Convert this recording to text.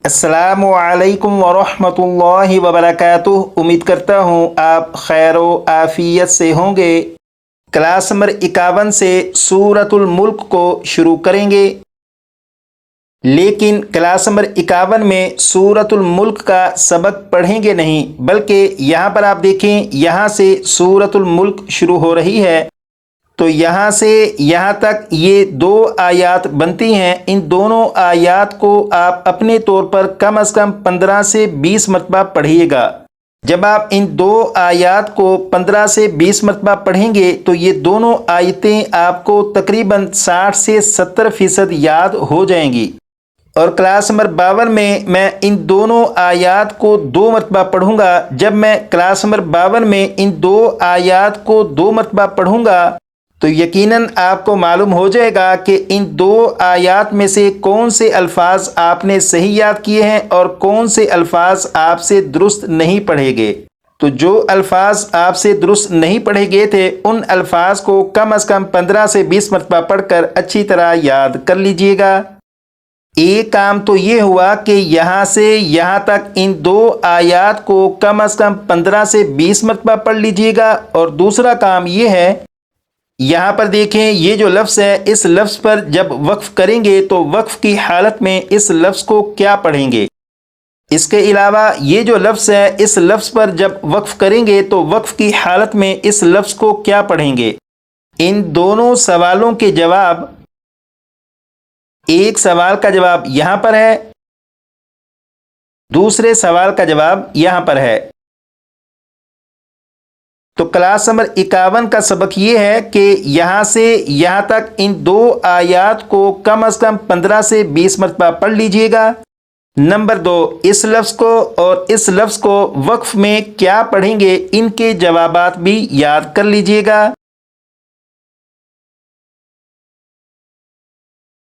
अस्सलामु अलैकुम वरहमतुल्लाहि वबरकातुह। उम्मीद करता हूँ आप खैर व आफियत से होंगे। क्लास नंबर 51 से सूरतुल मुल्क को शुरू करेंगे, लेकिन क्लास नंबर 51 में सूरतुल मुल्क का सबक पढ़ेंगे नहीं, बल्कि यहाँ पर आप देखें, यहाँ से सूरतुल मुल्क शुरू हो रही है। तो यहाँ से यहाँ तक ये दो आयात बनती हैं। इन दोनों आयात को आप अपने तौर पर कम से कम 15 से 20 मरतबा पढ़िएगा। जब आप इन दो आयात को 15 से 20 मरतबा पढ़ेंगे तो ये दोनों आयतें आपको तकरीबन 60 से 70% याद हो जाएंगी। और क्लास नंबर 52 में मैं इन दोनों आयात को 2 मरतबा पढ़ूंगा। जब मैं क्लास नंबर 52 में इन दो आयात को 2 मरतबा पढ़ूंगा तो यकीनन आपको मालूम हो जाएगा कि इन दो आयात में से कौन से अल्फाज आपने सही याद किए हैं और कौन से अल्फाज आपसे दुरुस्त नहीं पढ़े गए। तो जो अल्फाज आपसे दुरुस्त नहीं पढ़े गए थे उन अल्फाज को कम से कम 15 से 20 मरतबा पढ़कर अच्छी तरह याद कर लीजिएगा। एक काम तो ये हुआ कि यहाँ से यहाँ तक इन दो आयात को कम से कम 15 से 20 मरतबा पढ़ लीजिएगा। और दूसरा काम ये है, यहाँ पर देखें, ये जो लफ्ज़ है, इस लफ्ज़ पर जब वक्फ़ करेंगे तो वक्फ़ की हालत में इस लफ्ज़ को क्या पढ़ेंगे। इसके अलावा ये जो लफ्ज़ है, इस लफ्ज़ पर जब वक्फ़ करेंगे तो वक्फ़ की हालत में इस लफ्ज़ को क्या पढ़ेंगे। इन दोनों सवालों के जवाब, एक सवाल का जवाब यहाँ पर है, दूसरे सवाल का जवाब यहाँ पर है। तो क्लास नंबर 51 का सबक ये है कि यहाँ से यहाँ तक इन दो आयात को कम से कम 15 से 20 मरतबा पढ़ लीजिएगा। नंबर 2, इस लफ्ज़ को और इस लफ्ज़ को वक्फ में क्या पढ़ेंगे, इनके जवाबात भी याद कर लीजिएगा।